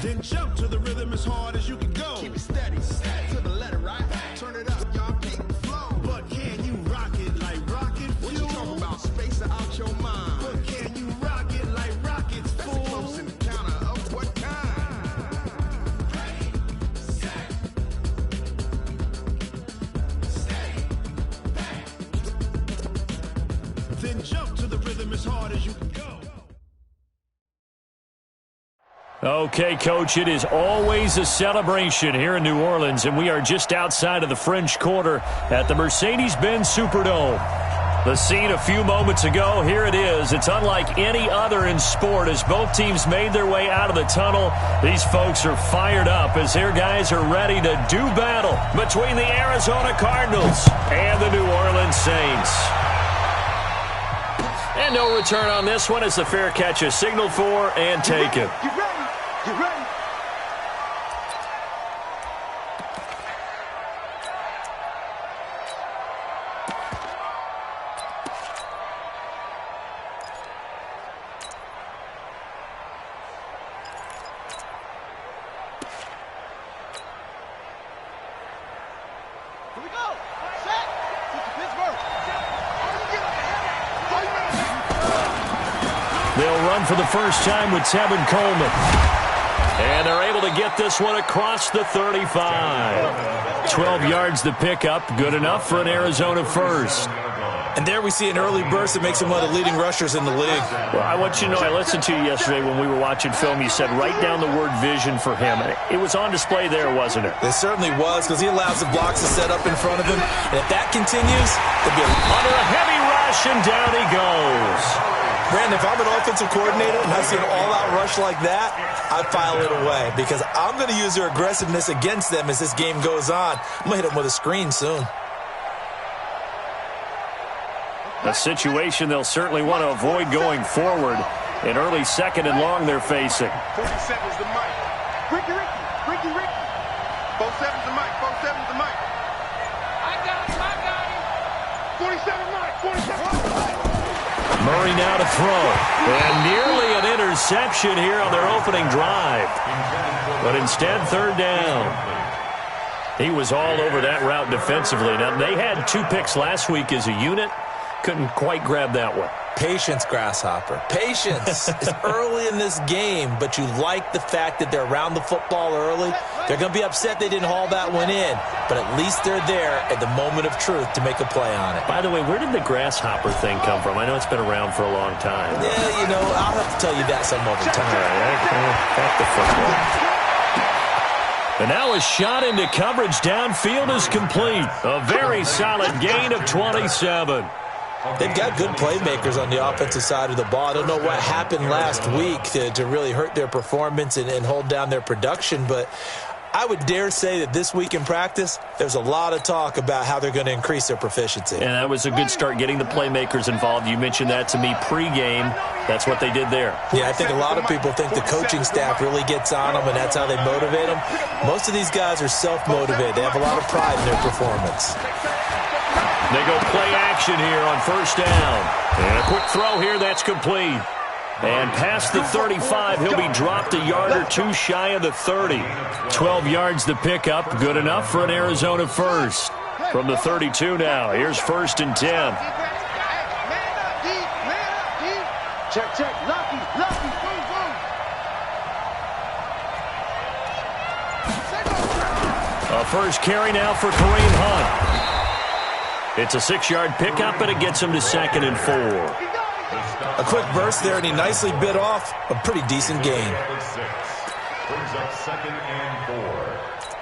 Then jump to the rhythm as hard as you can go. Keep it steady, to the letter, right? Turn it up, y'all keep the flow. But can you rock it like rocket fuel? What you talking about? Space out your mind. But can you rock it like rockets, fool? That's a close encounter of what kind? Ready, set, steady, back. Then jump to the rhythm as hard as you can go. Okay, Coach, it is always a celebration here in New Orleans, and we are just outside of the French Quarter at the Mercedes-Benz Superdome. The scene a few moments ago, here it is. It's unlike any other in sport as both teams made their way out of the tunnel. These folks are fired up as their guys are ready to do battle between the Arizona Cardinals and the New Orleans Saints. And no return on this one as the fair catch is signaled for and taken. You ready? Here we go. Set. Pittsburgh. They'll run for the first time with Tevin Coleman. And they're able to get this one across the 35. 12 yards to pick up. Good enough for an Arizona first. And there we see an early burst that makes him one of the leading rushers in the league. Well, I want you to know, I listened to you yesterday when we were watching film. You said write down the word vision for him. It was on display there, wasn't it? It certainly was, because he allows the blocks to set up in front of him. And if that continues, it'll be under a heavy rush, and down he goes. Brandon, if I'm an offensive coordinator and I see an all-out rush like that, I file it away because I'm going to use their aggressiveness against them as this game goes on. I'm going to hit them with a screen soon. A situation they'll certainly want to avoid going forward. An early second and long they're facing. 47's the mic. Ricky. 47's the mic. 47's the mic. I got him. 47 mic. 47 mic. Murray now to throw. And nearly an interception here on their opening drive. But instead, third down. He was all over that route defensively. Now, they had 2 picks last week as a unit. Couldn't quite grab that one. Patience, Grasshopper. Patience. It's early in this game, but you like the fact that they're around the football early. They're going to be upset they didn't haul that one in, but at least they're there at the moment of truth to make a play on it. By the way, where did the Grasshopper thing come from? I know it's been around for a long time. Yeah, you know, I'll have to tell you that some other time. Back to football. And now a shot into coverage downfield is complete. A very solid gain of 27. They've got good playmakers on the offensive side of the ball. I don't know what happened last week to really hurt their performance and hold down their production, but I would dare say that this week in practice, there's a lot of talk about how they're going to increase their proficiency. And that was a good start, getting the playmakers involved. You mentioned that to me pregame. That's what they did there. Yeah, I think a lot of people think the coaching staff really gets on them, and that's how they motivate them. Most of these guys are self-motivated. They have a lot of pride in their performance. They go play action here on first down. And a quick throw here, that's complete. And past the 35, he'll be dropped a yard or 2 shy of the 30. 12 yards to pick up, good enough for an Arizona first. From the 32 now, here's first and 10. Check. Lucky. Boom. A first carry now for Kareem Hunt. It's a 6-yard pickup, and it gets him to 2nd and 4. A quick burst there, and he nicely bit off a pretty decent gain. Brings up 2nd and 4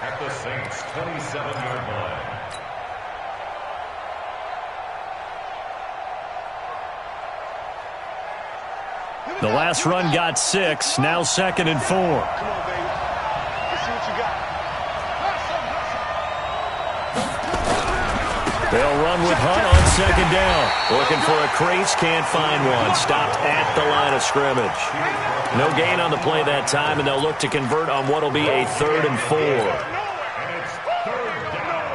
at the Saints' 27-yard line. The last run got 6, now 2nd and 4. Come on, baby. Let's see what you got. They'll run with Hunt on 2nd down. Looking for a crease, can't find one. Stopped at the line of scrimmage. No gain on the play that time, and they'll look to convert on what will be a 3rd and 4. And it's 3rd down.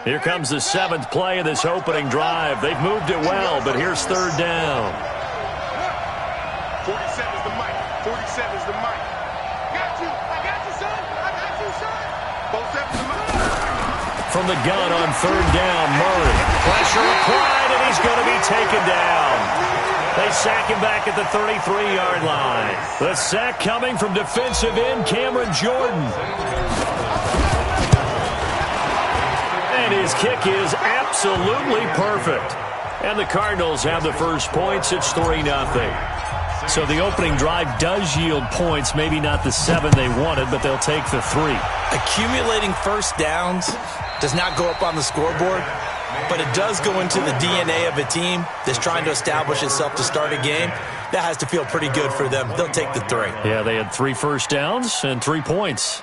Here comes the 7th play of this opening drive. They've moved it well, but here's 3rd down. 47's the mic. 47's the mic. Got you. I got you, son. I got you, son. 47's the mic. From the gun on 3rd down, Murray. Pressure applied, and he's going to be taken down. They sack him back at the 33-yard line. The sack coming from defensive end Cameron Jordan. And his kick is absolutely perfect. And the Cardinals have the first points. It's 3-0. So the opening drive does yield points, maybe not the 7 they wanted, but they'll take the 3. Accumulating first downs does not go up on the scoreboard, but it does go into the DNA of a team that's trying to establish itself to start a game. That has to feel pretty good for them. They'll take the 3. Yeah, they had 3 first downs and 3 points.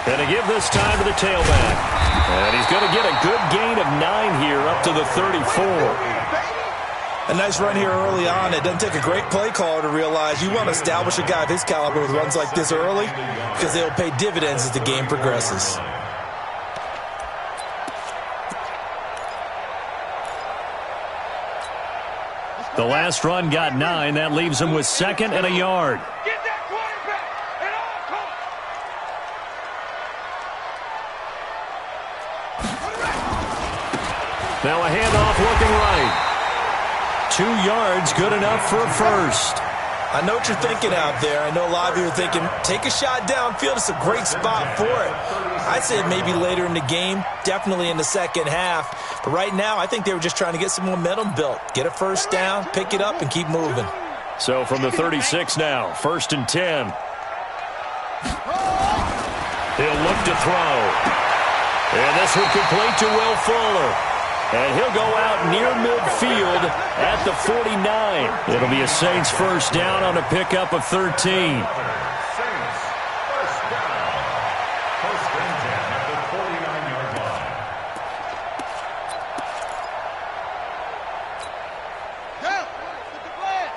And to give this time to the tailback. And he's going to get a good gain of 9 here up to the 34. A nice run here early on. It doesn't take a great play caller to realize you want to establish a guy of his caliber with runs like this early because they'll pay dividends as the game progresses. The last run got 9. That leaves him with 2nd and a yard. Now a handoff looking right. 2 yards, good enough for a first. I know what you're thinking out there. I know a lot of you are thinking, take a shot downfield. It's a great spot for it. I'd say maybe later in the game, definitely in the second half. But right now, I think they were just trying to get some momentum built. Get a first down, pick it up, and keep moving. So from the 36 now, 1st and 10. He'll look to throw. And this will complete to Will Fuller. And he'll go out near midfield at the 49. It'll be a Saints first down on a pickup of 13. Saints first down. First and 10 at the 49-yard line. Go! Get the flag!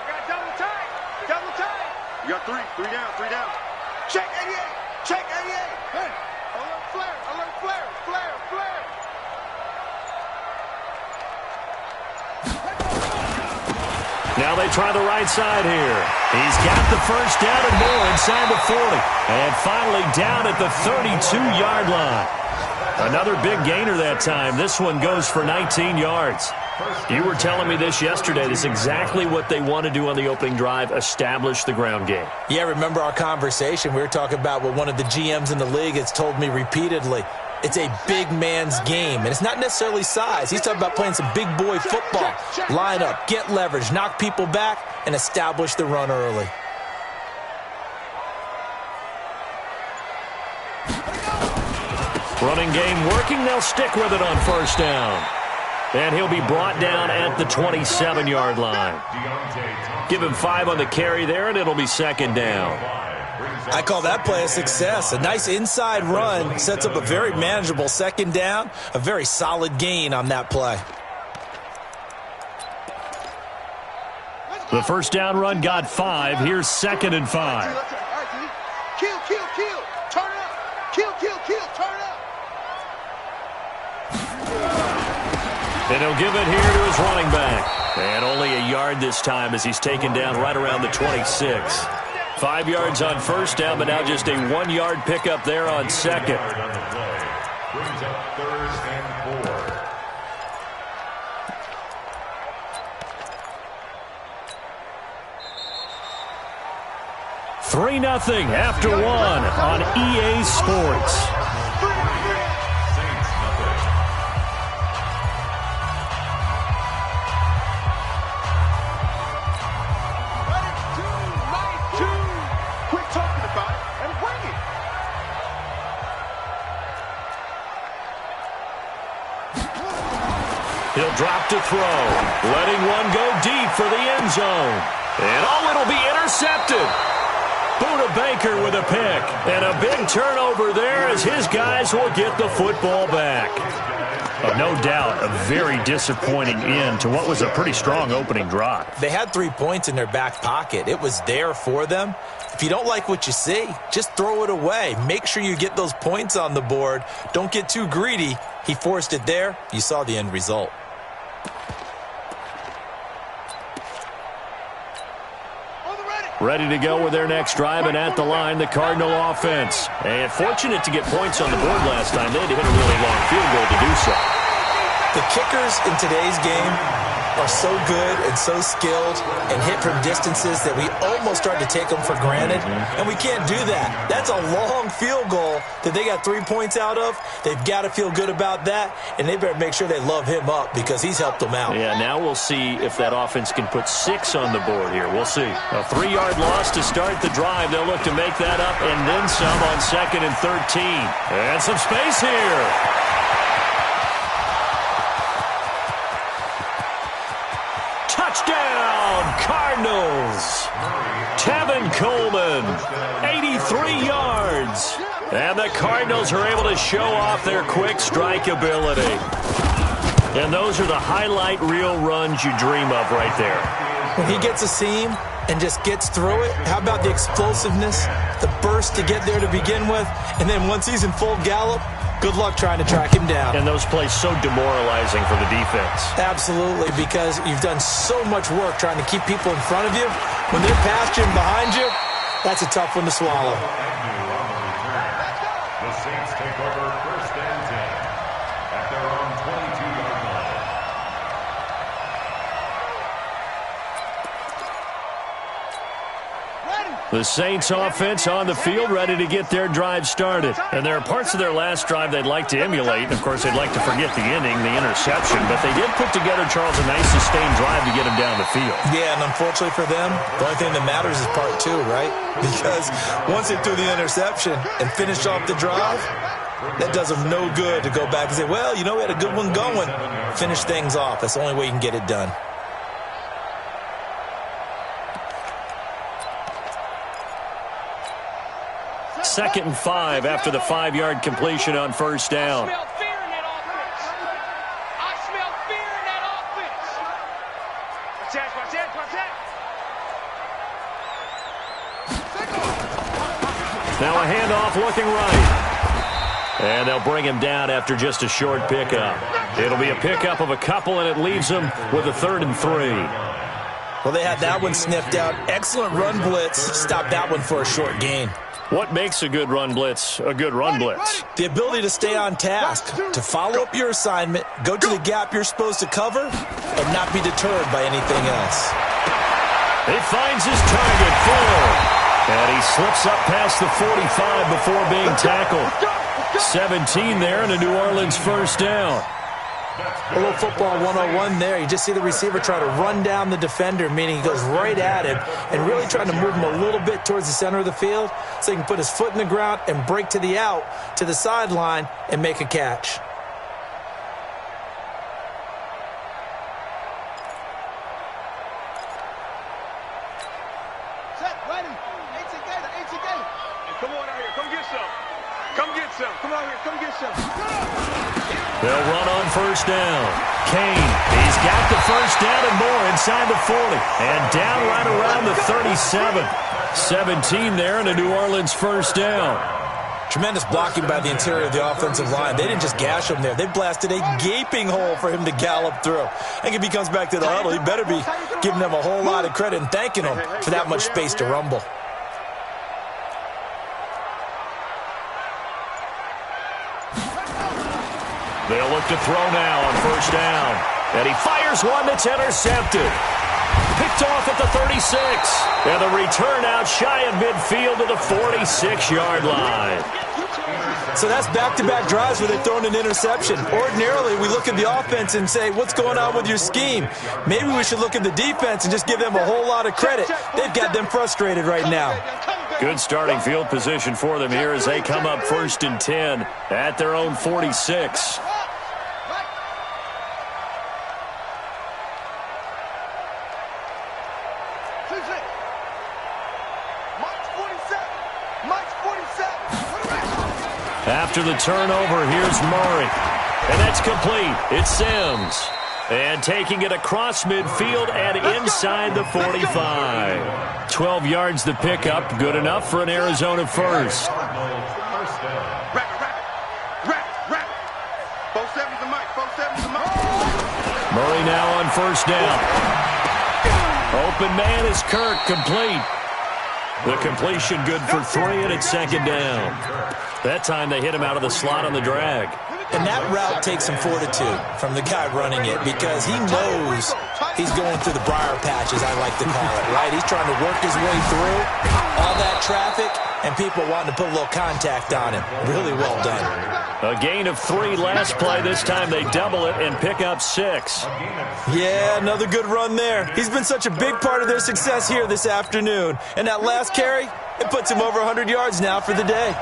You got double tight! Double tight! You got 3 down, 3 down. Check 88! Check 88! Hey! Alert flare! Alert flare! Flare! Flare! Now they try the right side here. He's got the first down and more inside the 40. And finally down at the 32-yard line. Another big gainer that time. This one goes for 19 yards. You were telling me this yesterday. This is exactly what they want to do on the opening drive, establish the ground game. Yeah, remember our conversation? We were talking about what one of the GMs in the league has told me repeatedly. It's a big man's game, and it's not necessarily size. He's talking about playing some big boy football. Line up, get leverage, knock people back, and establish the run early. Running game working. They'll stick with it on first down. And he'll be brought down at the 27-yard line. Give him 5 on the carry there, and it'll be 2nd down. I call that play a success. A nice inside run sets up a very manageable 2nd down. A very solid gain on that play. The first down run got 5. Here's 2nd and 5. Kill, kill, kill. Turn it up. Kill, kill, kill. Turn it up. And he'll give it here to his running back. And only a yard this time as he's taken down right around the 26. 5 yards on first down, but now just a 1-yard pickup there on 2nd. Brings up 3rd and 4. 3-0 after 1 on EA Sports. He'll They'll drop to throw. Letting one go deep for the end zone. And it'll be intercepted. Buda Baker with a pick. And a big turnover there as his guys will get the football back. No doubt, a very disappointing end to what was a pretty strong opening drive. They had 3 points in their back pocket. It was there for them. If you don't like what you see, just throw it away. Make sure you get those points on the board. Don't get too greedy. He forced it there. You saw the end result. Ready to go with their next drive, and at the line, the Cardinal offense. And fortunate to get points on the board last time. They had to hit a really long field goal to do so. The kickers in today's game are so good and so skilled and hit from distances that we almost start to take them for granted, and we can't do that. That's a long field goal that they got 3 points out of. They've got to feel good about that, and they better make sure they love him up because he's helped them out. Yeah, now we'll see if that offense can put 6 on the board here. We'll see. A 3-yard loss to start the drive. They'll look to make that up and then some on 2nd and 13. And some space here. Touchdown, Cardinals. Tevin Coleman, 83 yards. And the Cardinals are able to show off their quick strike ability. And those are the highlight reel runs you dream of right there. When he gets a seam and just gets through it, how about the explosiveness, the burst to get there to begin with, and then once he's in full gallop, good luck trying to track him down. And those plays so demoralizing for the defense. Absolutely, because you've done so much work trying to keep people in front of you. When they're past you and behind you, that's a tough one to swallow. The Saints take over 1st and 10 at their own 22-yard line. The Saints offense on the field, ready to get their drive started. And there are parts of their last drive they'd like to emulate. And, of course, they'd like to forget the inning, the interception. But they did put together, Charles, a nice sustained drive to get him down the field. Yeah, and unfortunately for them, the only thing that matters is part 2, right? Because once they threw the interception and finished off the drive, that does them no good to go back and say, well, you know, we had a good one going. Finish things off. That's the only way you can get it done. Second and 5 after the 5-yard completion on 1st down. I smell fear in that offense. I smell fear in that offense. Watch that. Now a handoff looking right. And they'll bring him down after just a short pickup. It'll be a pickup of a couple, and it leaves them with a 3rd and 3. Well, they had that one sniffed out. Excellent run blitz. Stop that one for a short gain. What makes a good run blitz a good run blitz? The ability to stay on task, to follow up your assignment, go to the gap you're supposed to cover, and not be deterred by anything else. He finds his target full. And he slips up past the 45 before being tackled. 17 there and a New Orleans 1st down. A little football 101 there. You just see the receiver try to run down the defender, meaning he goes right at him and really trying to move him a little bit towards the center of the field so he can put his foot in the ground and break to the out, to the sideline, and make a catch. Set, ready. Eight together. Hey, come on out here. Come get some. Come get some. Come out here. Come get some. They'll run on 1st down. Kane, he's got the 1st down and more inside the 40. And down right around the 37. 17 there and a New Orleans 1st down. Tremendous blocking by the interior of the offensive line. They didn't just gash him there. They blasted a gaping hole for him to gallop through. I think if he comes back to the huddle, he better be giving them a whole lot of credit and thanking them for that much space to rumble. They'll look to throw now on 1st down. And he fires one that's intercepted. Picked off at the 36. And the return out shy of midfield to the 46-yard line. So that's back-to-back drives where they're throwing an interception. Ordinarily, we look at the offense and say, what's going on with your scheme? Maybe we should look at the defense and just give them a whole lot of credit. They've got them frustrated right now. Good starting field position for them here as they come up 1st and 10 at their own 46. After the turnover, here's Murray. And that's complete. It's Sims. And taking it across midfield and inside the 45. 12 yards the pickup. Good enough for an Arizona first. Murray now on first down. Open man is Kirk, complete. The completion good for 3, and it's second down. That time they hit him out of the slot on the drag. And that route takes some fortitude from the guy running it because he knows he's going through the briar patch, as I like to call it, right? He's trying to work his way through all that traffic and people wanting to put a little contact on him. Really well done. A gain of 3 last play. This time they double it and pick up 6. Yeah, another good run there. He's been such a big part of their success here this afternoon. And that last carry, it puts him over 100 yards now for the day.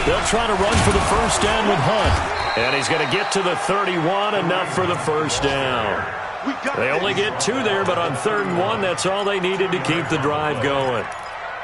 They'll try to run for the first down with Hunt. And he's going to get to the 31, enough for the first down. They only get 2 there, but on 3rd and 1, that's all they needed to keep the drive going.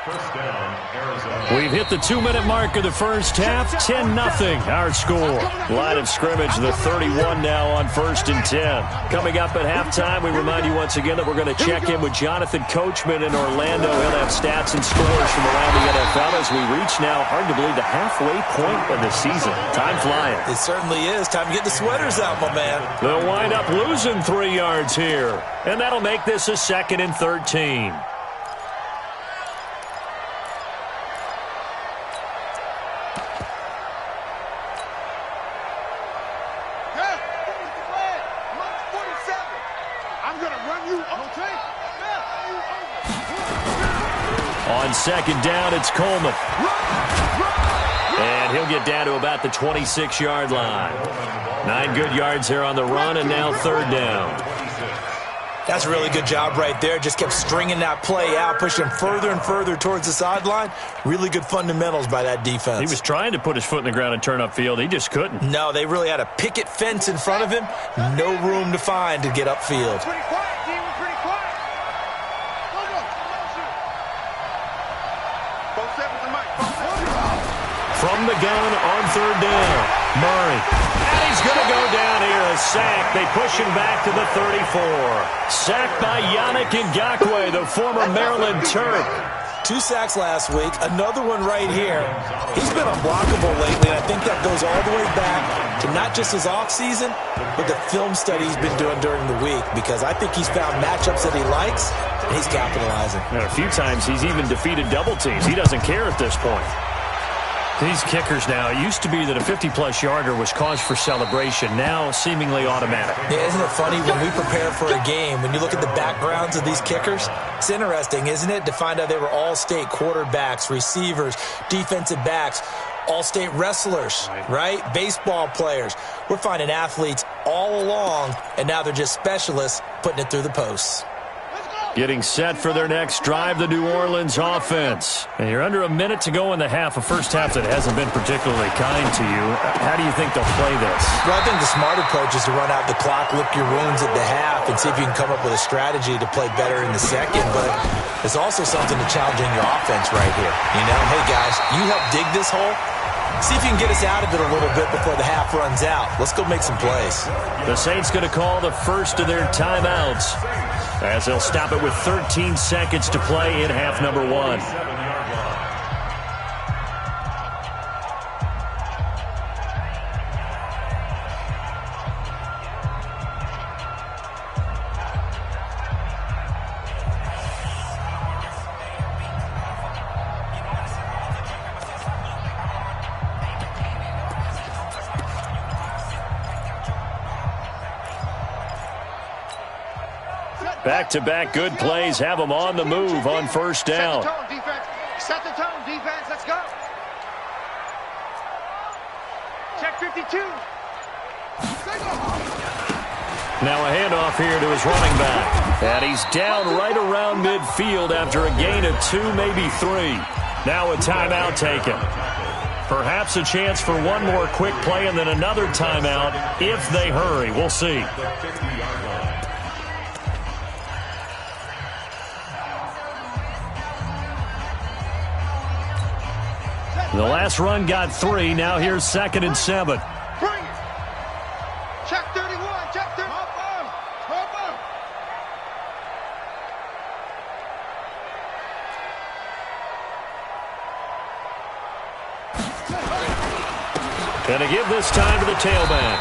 First down, Arizona. We've hit the 2-minute mark of the first half. 10-0 our score. Line of scrimmage, the 31 now on 1st and 10. Coming up at halftime, we remind you once again that we're going to check in with Jonathan Coachman in Orlando. He'll have stats and scores from around the NFL as we reach now, hard to believe, the halfway point of the season. Time flying. It certainly is. Time to get the sweaters out, my man. They'll wind up losing 3 yards here. And that'll make this a 2nd and 13. On 2nd down, it's Coleman. And he'll get down to about the 26-yard line. 9 good yards there on the run, and now 3rd down. That's a really good job right there. Just kept stringing that play out, pushing further and further towards the sideline. Really good fundamentals by that defense. He was trying to put his foot in the ground and turn upfield. He just couldn't. No, they really had a picket fence in front of him. No room to find to get upfield. From the gun on 3rd down, Murray. And he's going to go down here, a sack. They push him back to the 34. Sacked by Yannick Ngakoue, the former Maryland Terp. 2 sacks last week, another one right here. He's been unblockable lately, and I think that goes all the way back to not just his offseason, but the film study he's been doing during the week, because I think he's found matchups that he likes, and he's capitalizing. And a few times he's even defeated double teams. He doesn't care at this point. These kickers now, it used to be that a 50-plus yarder was cause for celebration. Now, seemingly automatic. Yeah, isn't it funny when we prepare for a game, when you look at the backgrounds of these kickers? It's interesting, isn't it, to find out they were all-state quarterbacks, receivers, defensive backs, all-state wrestlers, right? Baseball players. We're finding athletes all along, and now they're just specialists putting it through the posts. Getting set for their next drive, the New Orleans offense. And you're under a minute to go in the half, a first half that hasn't been particularly kind to you. How do you think they'll play this? Well, I think the smart approach is to run out the clock, lick your wounds at the half, and see if you can come up with a strategy to play better in the second. But there's also something to challenging your offense right here. You know, hey, guys, you help dig this hole. See if you can get us out of it a little bit before the half runs out. Let's go make some plays. The Saints going to call the first of their timeouts, as they'll stop it with 13 seconds to play in half number 1. Back-to-back good plays have them on the move on first down. Set the tone, defense. Let's go. Check 52. Now a handoff here to his running back. And he's down right around midfield after a gain of 2, maybe 3. Now a timeout taken. Perhaps a chance for one more quick play and then another timeout if they hurry. We'll see. The last run got 3. Now here's 2nd and 7. Bring it. Check 31. Check 30. Hop on. Going to give this time to the tailback.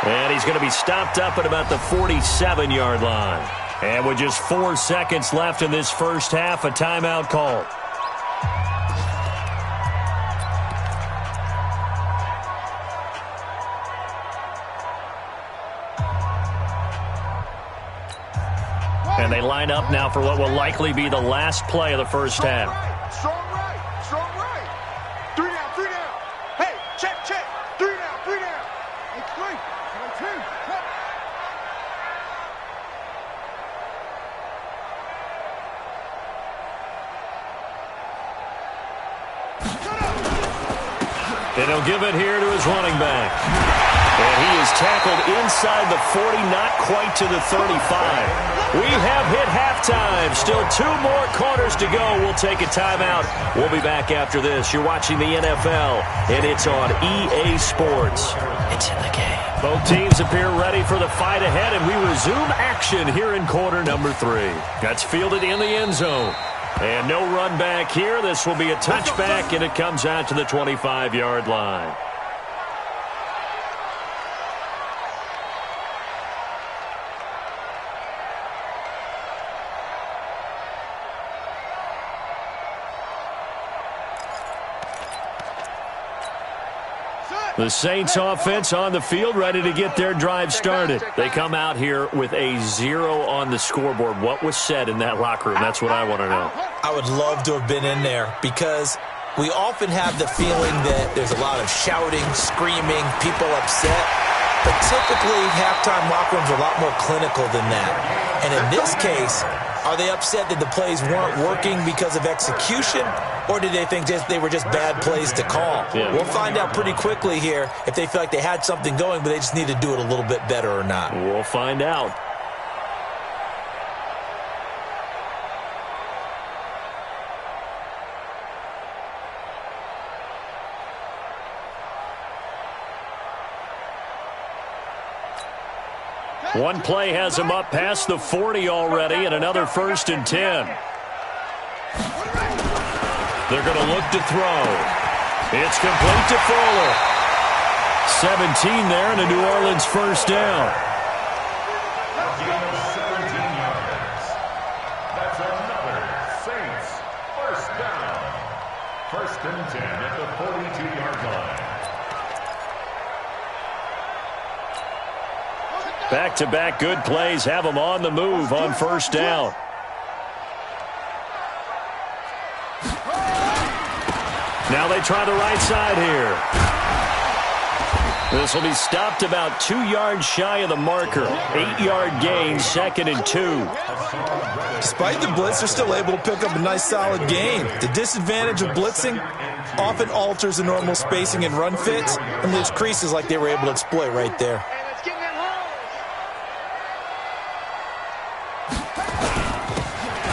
And he's going to be stopped up at about the 47-yard line. And with just 4 seconds left in this first half, a timeout call. And they line up now for what will likely be the last play of the first half. Strong right. 3 down. Hey, check. 3 down. It's 3. And he'll give it here to his running back. And he is tackled inside the 40, not quite to the 35. We have hit halftime. Still 2 more quarters to go. We'll take a timeout. We'll be back after this. You're watching the NFL, and it's on EA Sports. It's in the game. Both teams appear ready for the fight ahead, and we resume action here in quarter number 3. That's fielded in the end zone. And no run back here. This will be a touchback, and it comes out to the 25-yard line. The Saints offense on the field, ready to get their drive started. They come out here with a 0 on the scoreboard. What was said in that locker room? That's what I want to know. I would love to have been in there because we often have the feeling that there's a lot of shouting, screaming, people upset. But typically, halftime locker rooms are a lot more clinical than that. And in this case, are they upset that the plays weren't working because of execution, or did they think they were just bad plays to call? Yeah. We'll find out pretty quickly here if they feel like they had something going, but they just need to do it a little bit better or not. We'll find out. One play has him up past the 40 already, and another 1st and 10. They're going to look to throw. It's complete to Fuller. 17 there, and a New Orleans first down. Gain of 17 yards. That's another Saints first down. 1st and 10 at the 42-yard line. Back-to-back good plays have them on the move on first down. Now they try the right side here. This will be stopped about 2 yards shy of the marker. 8-yard gain, 2nd and 2. Despite the blitz, they're still able to pick up a nice solid gain. The disadvantage of blitzing often alters the normal spacing and run fits and leaves creases like they were able to exploit right there.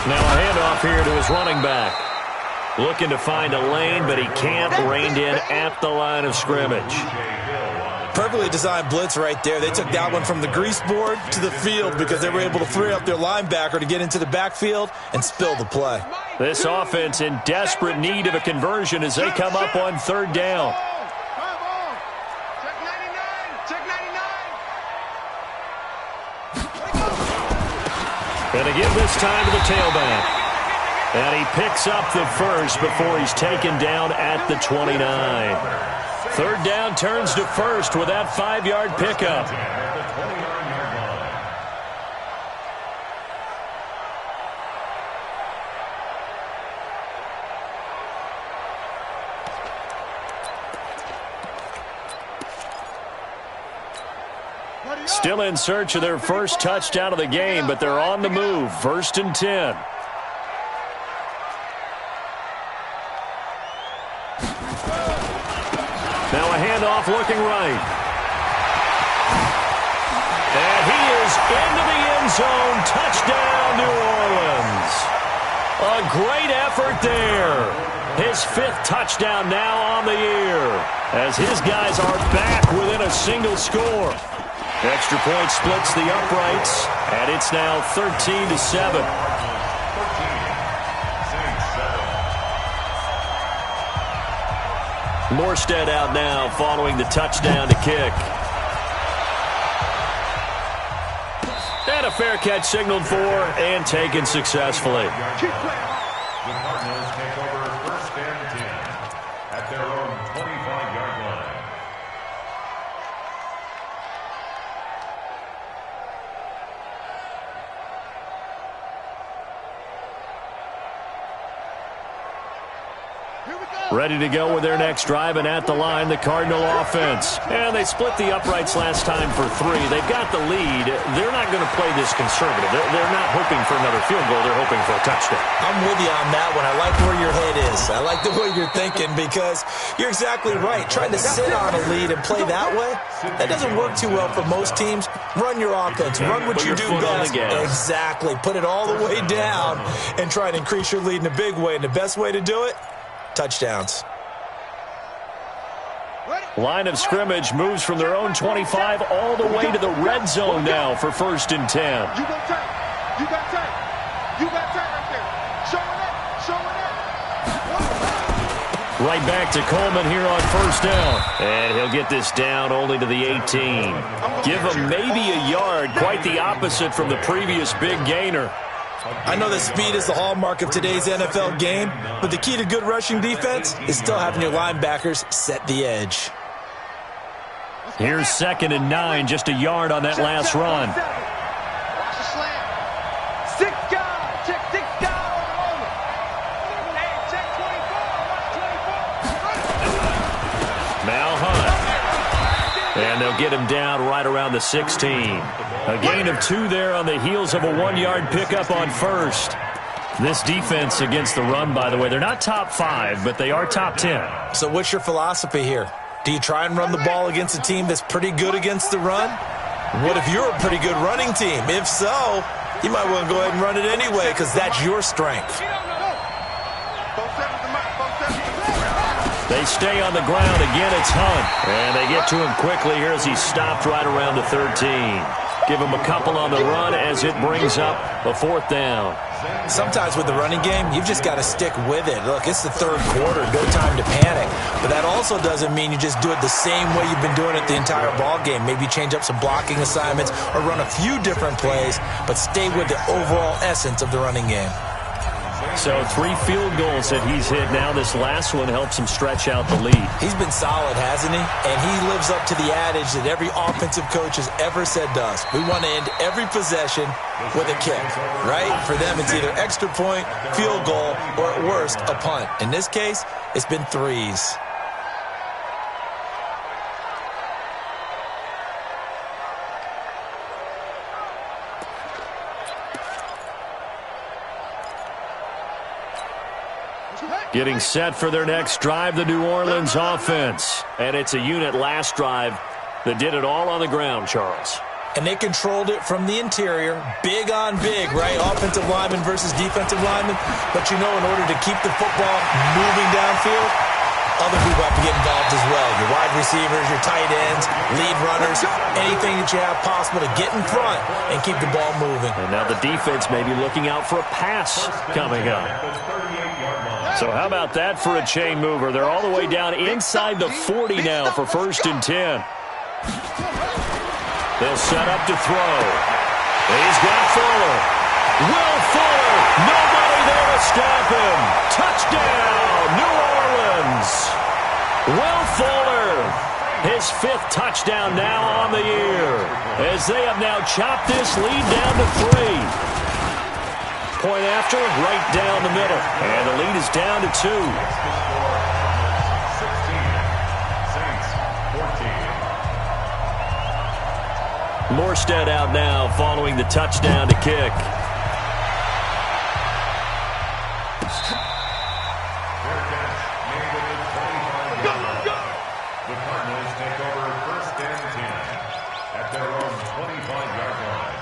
Now a handoff here to his running back. Looking to find a lane, but he can't. Reined in at the line of scrimmage. Perfectly designed blitz right there. They took that one from the grease board to the field because they were able to free up their linebacker to get into the backfield and spill the play. This offense in desperate need of a conversion as they come up on 3rd down. And to give this time to the tailback. And he picks up the first before he's taken down at the 29. 3rd down turns to 1st with that 5-yard pickup. Still in search of their first touchdown of the game, but they're on the move. 1st and 10. Now a handoff looking right. And he is into the end zone. Touchdown, New Orleans. A great effort there. His 5th touchdown now on the year, as his guys are back within a single score. Extra point splits the uprights, and it's now 13-7. Morstead out now following the touchdown to kick. And a fair catch signaled for and taken successfully. The Cardinals take over 1st and 10 at their own 25-yard line. Ready to go with their next drive, and at the line, the Cardinal offense. And they split the uprights last time for 3. They've got the lead. They're not going to play this conservative. They're not hoping for another field goal. They're hoping for a touchdown. I'm with you on that one. I like where your head is. I like the way you're thinking, because you're exactly right. Trying to sit on a lead and play that way, that doesn't work too well for most teams. Run your offense. Run what you do best. Exactly. Put it all the way down and try and increase your lead in a big way. And the best way to do it, touchdowns. Line of scrimmage moves from their own 25 all the way to the red zone now for 1st and 10. You got tight. You got tight. You got tight right there. Show it up. Show it up. Right back to Coleman here on 1st down. And he'll get this down only to the 18. Give him maybe a yard. Quite the opposite from the previous big gainer. I know that speed is the hallmark of today's NFL game, but the key to good rushing defense is still having your linebackers set the edge. Here's 2nd and 9, just a yard on that last run. Watch the slant. 6 guys. Check 6 guys over. Hey, check 24. Watch 24. Now Hunt. And they'll get him down right around the 16. A gain of 2 there on the heels of a 1-yard pickup on 1st. This defense against the run, by the way, they're not top 5, but they are top 10. So what's your philosophy here? Do you try and run the ball against a team that's pretty good against the run? What if you're a pretty good running team? If so, you might want to go ahead and run it anyway, because that's your strength. They stay on the ground. Again, it's Hunt. And they get to him quickly here as he's stopped right around the 13. Give him a couple on the run as it brings up a 4th down. Sometimes with the running game, you've just got to stick with it. Look, it's the 3rd quarter, no time to panic. But that also doesn't mean you just do it the same way you've been doing it the entire ball game. Maybe change up some blocking assignments or run a few different plays, but stay with the overall essence of the running game. So 3 field goals that he's hit now. This last one helps him stretch out the lead. He's been solid, hasn't he? And he lives up to the adage that every offensive coach has ever said to us. We want to end every possession with a kick, right? For them, it's either extra point, field goal, or at worst, a punt. In this case, it's been 3s. Getting set for their next drive, the New Orleans offense. And it's a unit last drive that did it all on the ground, Charles. And they controlled it from the interior, big on big, right? Offensive lineman versus defensive lineman. But you know, in order to keep the football moving downfield, other people have to get involved as well. Your wide receivers, your tight ends, lead runners, anything that you have possible to get in front and keep the ball moving. And now the defense may be looking out for a pass coming up. So how about that for a chain mover? They're all the way down inside the 40 now for 1st and 10. They'll set up to throw. He's got Fuller. Will Fuller. Nobody there to stop him. Touchdown, New Orleans. Will Fuller. His 5th touchdown now on the year, as they have now chopped this lead down to 3. Point after, right down the middle. And the lead is down to 2. Morstead out now following the touchdown to kick. The Cardinals take over 1st and 10 at their own 25-yard line.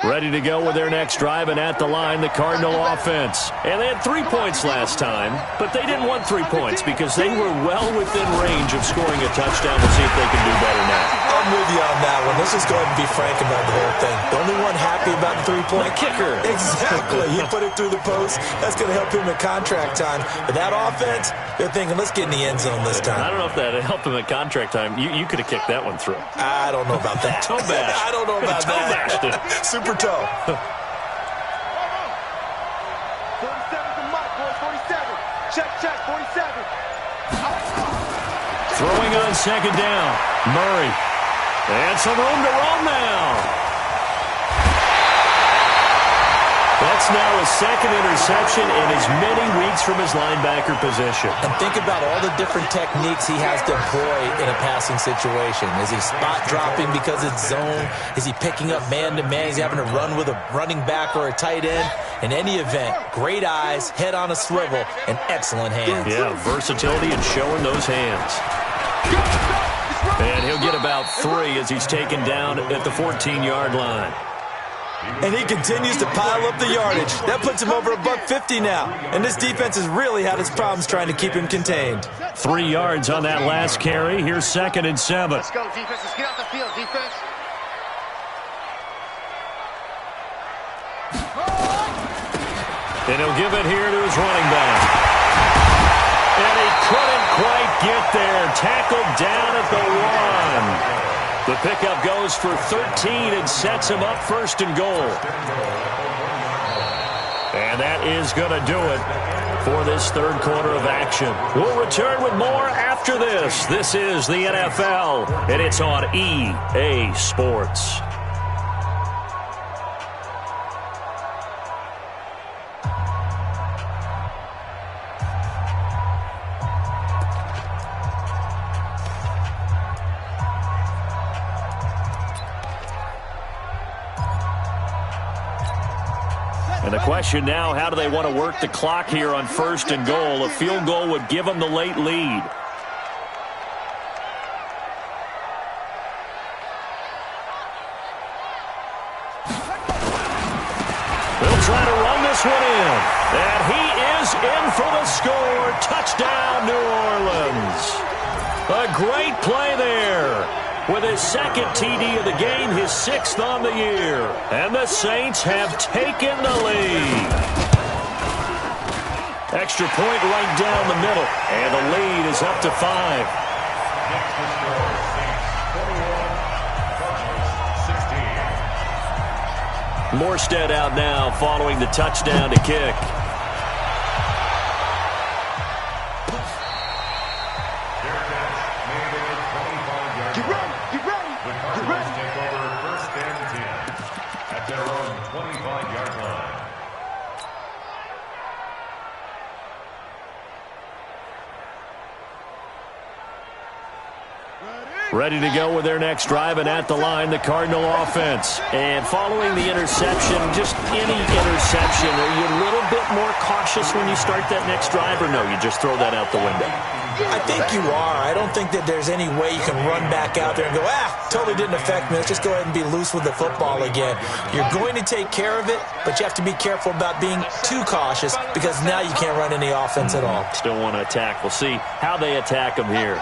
Ready to go with their next drive, and at the line, the Cardinal offense. And they had 3 points last time, but they didn't want 3 points because they were well within range of scoring a touchdown. We'll see if they can do better now. I'm with you on that one. Let's just go ahead and be frank about the whole thing. The only one happy about the 3-point kicker. Exactly. He put it through the post. That's going to help him at contract time. But that offense, they're thinking, let's get in the end zone this time. I don't know if that helped him at contract time. You could have kicked that one through. I don't know about that. Toe bash. I don't know about Toe that. bashed it. Super toe. 47 to Mike, boys. 47. Check, 47. Throwing on second down. Murray. And some room to roam now. That's now his second interception in as many weeks from his linebacker position. And think about all the different techniques he has to employ in a passing situation. Is he spot dropping because it's zone? Is he picking up man-to-man? Is he having to run with a running back or a tight end? In any event, great eyes, head on a swivel, and excellent hands. Yeah, versatility and showing those hands. And he'll get about 3 as he's taken down at the 14-yard line. And he continues to pile up the yardage. That puts him over $150 now. And this defense has really had its problems trying to keep him contained. 3 yards on that last carry. Here's 2nd and 7. Let's go, defense. Let's get out the field, defense. And he'll give it here to his running back. And he couldn't quite get there. Tackled down at the 1. The pickup goes for 13 and sets him up 1st and goal. And that is going to do it for this third quarter of action. We'll return with more after this. This is the NFL, and it's on EA Sports. And the question now, how do they want to work the clock here on 1st and goal? A field goal would give them the late lead. They'll try to run this one in. And he is in for the score. Touchdown, New Orleans. A great play there. With his 2nd TD of the game, his 6th on the year. And the Saints have taken the lead. Extra point right down the middle. And the lead is up to 5. Next to score, Saints 21, Cardinals 16. Morstead out now following the touchdown to kick. Ready to go with their next drive, and at the line, the Cardinal offense. And following the interception, just any interception, are you a little bit more cautious when you start that next drive, or no, you just throw that out the window? I think you are. I don't think that there's any way you can run back out there and go, totally didn't affect me. Let's just go ahead and be loose with the football again. You're going to take care of it, but you have to be careful about being too cautious because now you can't run any offense at all. Still want to attack. We'll see how they attack them here.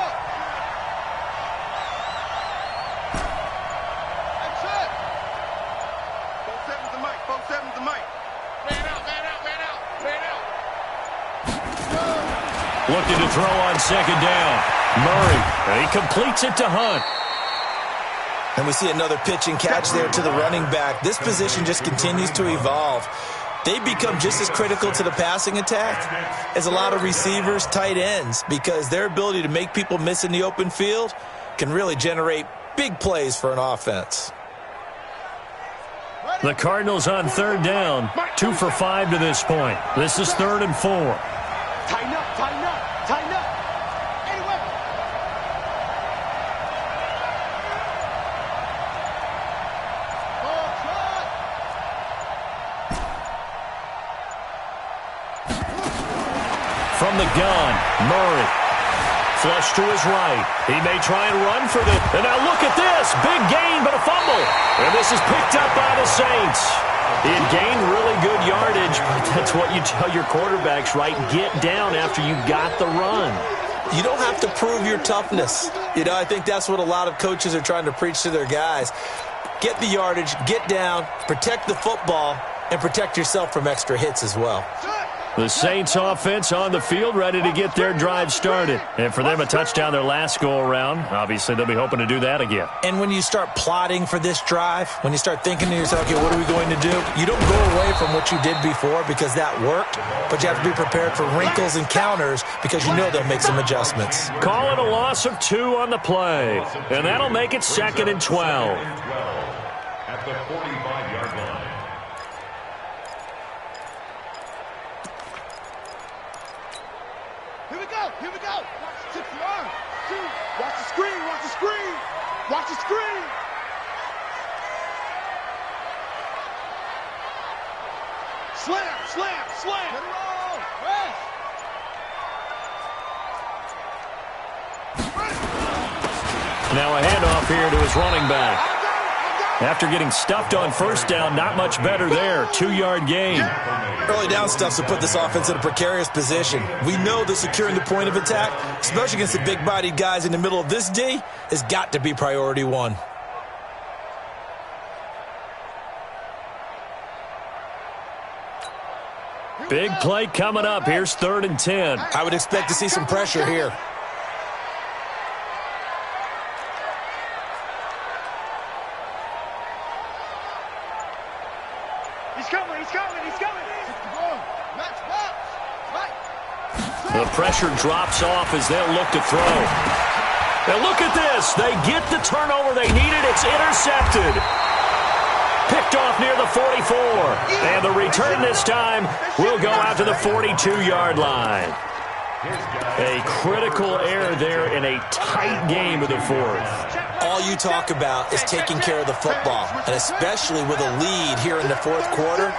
Looking to throw on second down. Murray, and he completes it to Hunt. And we see another pitch and catch there to the running back. This position just continues to evolve. They become just as critical to the passing attack as a lot of receivers, tight ends, because their ability to make people miss in the open field can really generate big plays for an offense. The Cardinals on 3rd down, 2 for 5 to this point. This is 3rd and 4. Tighten up, tighten up, tighten up. Anyway. From the gun, Murray flush to his right. He may try and run for this. And now look at this. Big gain, but a fumble. And this is picked up by the Saints. He had gained really good yardage, but that's what you tell your quarterbacks, right? Get down after you got the run. You don't have to prove your toughness. You know, I think that's what a lot of coaches are trying to preach to their guys. Get the yardage, get down, protect the football, and protect yourself from extra hits as well. The Saints offense on the field, ready to get their drive started. And for them, a touchdown their last go-around. Obviously, they'll be hoping to do that again. And when you start plotting for this drive, when you start thinking to yourself, okay, what are we going to do? You don't go away from what you did before because that worked, but you have to be prepared for wrinkles and counters because you know they'll make some adjustments. Call it a loss of 2 on the play. And that'll make it 2nd and 12. At the 45-yard line. Here we go. Watch the screen. Watch the screen. Slam. Now a handoff here to his running back. After getting stuffed on first down, not much better there. 2-yard gain. Early down stuffs will put this offense in a precarious position. We know that securing the point of attack, especially against the big-bodied guys in the middle of this D, has got to be priority one. Big play coming up. Here's 3rd and 10. I would expect to see some pressure here. The pressure drops off as they'll look to throw. Now look at this. They get the turnover they needed. It's intercepted. Picked off near the 44. And the return this time will go out to the 42-yard line. A critical error there in a tight game of the 4th. All you talk about is taking care of the football, and especially with a lead here in the 4th quarter.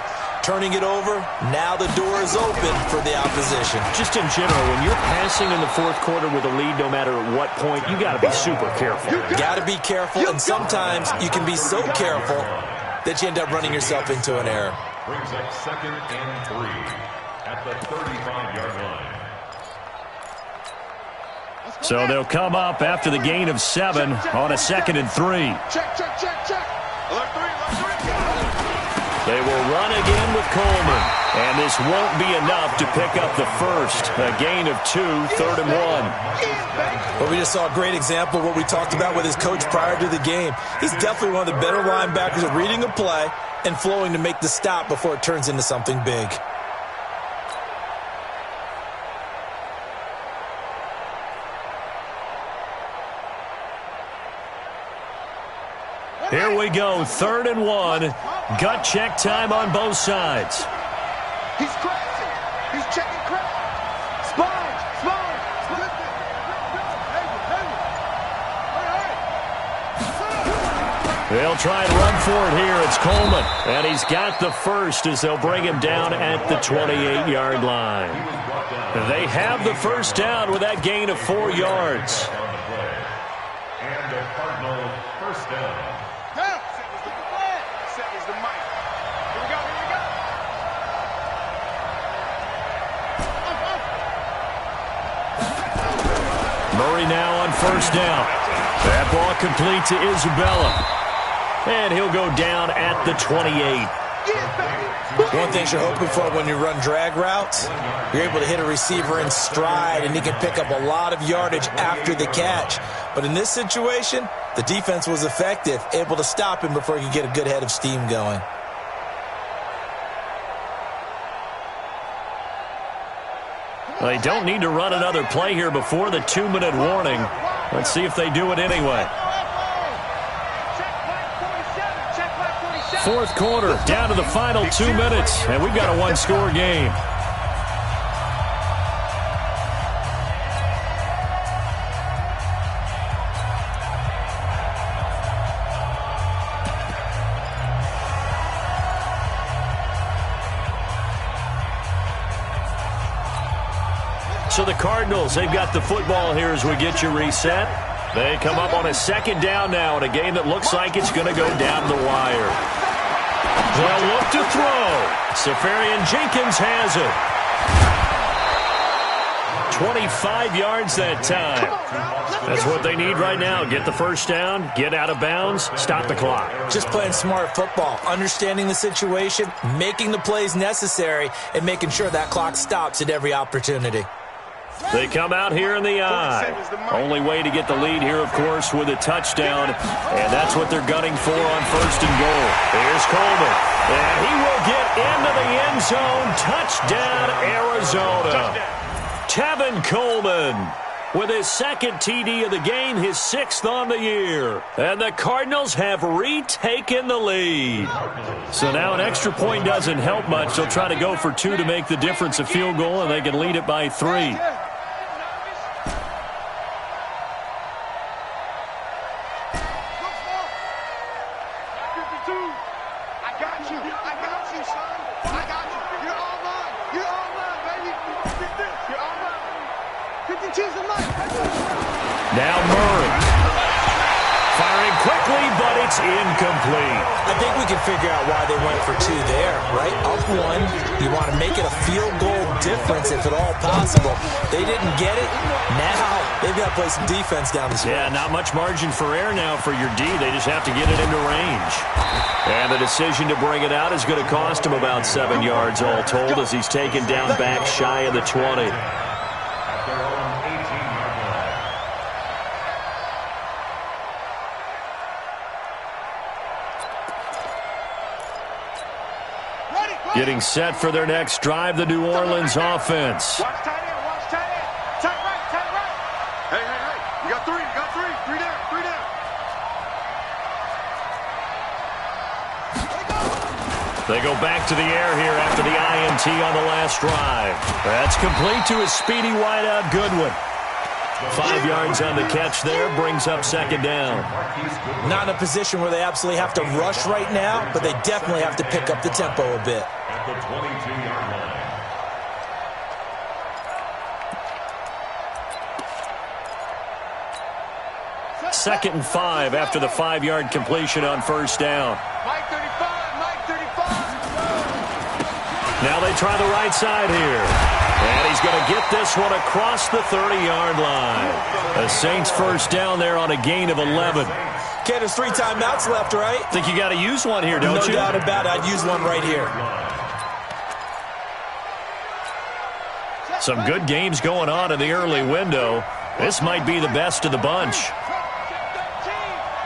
Turning it over, now the door is open for the opposition. Just in general, when you're passing in the 4th quarter with a lead, no matter at what point, you got to be super careful. Got to be careful, and sometimes you can be so careful that you end up running yourself into an error. Brings up 2nd and 3 at the 35-yard line. So they'll come up after the gain of 7 on a 2nd and 3. Check. Alert 3. They will run again with Coleman. And this won't be enough to pick up the first. A gain of 2, 3rd and 1. Well, we just saw a great example of what we talked about with his coach prior to the game. He's definitely one of the better linebackers at reading a play and flowing to make the stop before it turns into something big. Here we go, 3rd and 1. Gut check time on both sides. He's crazy. He's checking crazy. Sponge. They'll try and run for it here. It's Coleman. And he's got the first as they'll bring him down at the 28-yard line. They have the first down with that gain of 4 yards. And a Cardinal first down. Murray now on first down. That ball complete to Isabella. And he'll go down at the 28. One thing you're hoping for when you run drag routes, you're able to hit a receiver in stride, and he can pick up a lot of yardage after the catch. But in this situation, the defense was effective, able to stop him before he could get a good head of steam going. They don't need to run another play here before the 2-minute warning. Let's see if they do it anyway. 4th quarter, down to the final 2 minutes, and we've got a 1-score game. So the Cardinals, they've got the football here as we get you reset. They come up on a second down now in a game that looks like it's going to go down the wire. They'll look to throw. Safarian Jenkins has it. 25 yards that time. That's what they need right now. Get the first down, get out of bounds, stop the clock. Just playing smart football, understanding the situation, making the plays necessary, and making sure that clock stops at every opportunity. They come out here in the eye. Only way to get the lead here, of course, with a touchdown, and that's what they're gunning for on first and goal. Here's Coleman, and he will get into the end zone. Touchdown, Arizona. Tevin Coleman with his second TD of the game, his 6th on the year. And the Cardinals have retaken the lead. So now an extra point doesn't help much. They'll try to go for 2 to make the difference a field goal, and they can lead it by 3. Now Murray. Firing quickly, but it's incomplete. I think we can figure out why they went for 2 there, right? Up 1, you want to make it a field goal difference if at all possible. They didn't get it. Now they've got to play some defense down the stretch. Yeah, not much margin for error now for your D. They just have to get it into range. And the decision to bring it out is going to cost him about 7 yards all told as he's taken down back shy of the 20. Getting set for their next drive, the New Orleans offense. Watch tight end, watch tight end. Tight right, tight right. Hey, hey, hey. You got 3, you got 3. 3 down, 3 down. They go back to the air here after the INT on the last drive. That's complete to a speedy wideout Goodwin. 5 yards on the catch there, brings up second down. Not in a position where they absolutely have to rush right now, but they definitely have to pick up the tempo a bit. At the 22-yard line. Second and 5 after the 5-yard completion on first down. Mike 35, Mike 35. Now they try the right side here. And he's going to get this one across the 30-yard line. The Saints first down there on a gain of 11. Okay, there's 3 timeouts left, right? Think you got to use one here, don't you? No doubt about it. I'd use one right here. Some good games going on in the early window. This might be the best of the bunch.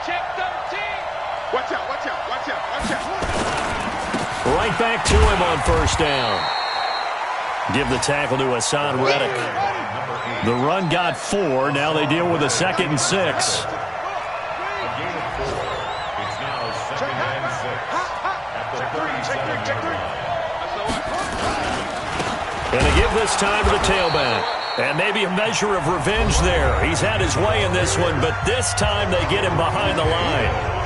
Check 13. Watch out, watch out, watch out, watch out. Right back to him on first down. Give the tackle to Hassan Reddick. The run got 4. Now they deal with a 2nd and 6. A gain of 4. It's now 2nd and 6. At the 37-yard line. And they give this time to the tailback. And maybe a measure of revenge there. He's had his way in this one, but this time they get him behind the line.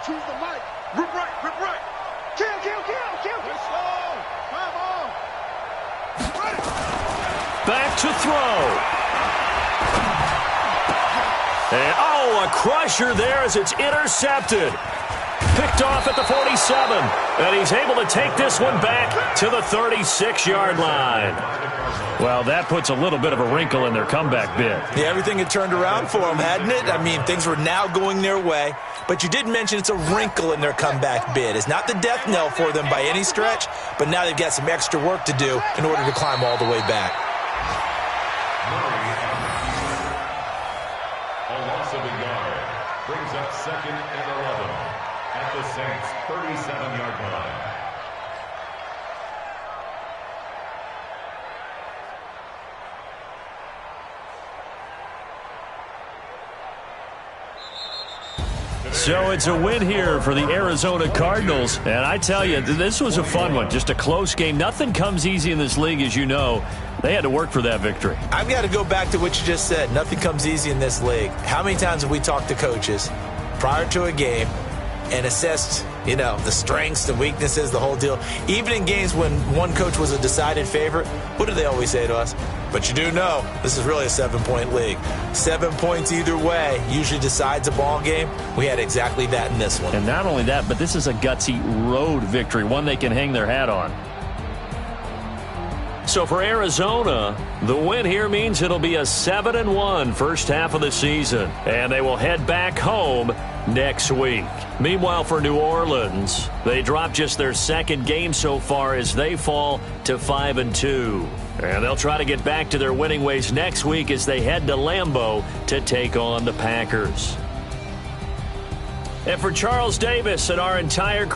Choose the mic. Rip right, rip right. Kill, kill, kill, kill. Let's go. Come on. Back to throw. And, oh, a crusher there as it's intercepted. Picked off at the 47. And he's able to take this one back to the 36-yard line. Well, that puts a little bit of a wrinkle in their comeback bid. Yeah, everything had turned around for them, hadn't it? I mean, things were now going their way. But you did mention it's a wrinkle in their comeback bid. It's not the death knell for them by any stretch, but now they've got some extra work to do in order to climb all the way back. A loss of a yard brings up 2nd and 11 at the Saints' 37-yard line. So it's a win here for the Arizona Cardinals. And I tell you, this was a fun one. Just a close game. Nothing comes easy in this league, as you know. They had to work for that victory. I've got to go back to what you just said. Nothing comes easy in this league. How many times have we talked to coaches prior to a game and assessed, the strengths, the weaknesses, the whole deal? Even in games when one coach was a decided favorite, what do they always say to us? But you do know this is really a 7-point league. 7 points either way usually decides a ball game. We had exactly that in this one. And not only that, but this is a gutsy road victory, one they can hang their hat on. So for Arizona, the win here means it'll be a 7-1 first half of the season. And they will head back home next week. Meanwhile, for New Orleans, they dropped just their second game so far as they fall to 5-2. And they'll try to get back to their winning ways next week as they head to Lambeau to take on the Packers. And for Charles Davis and our entire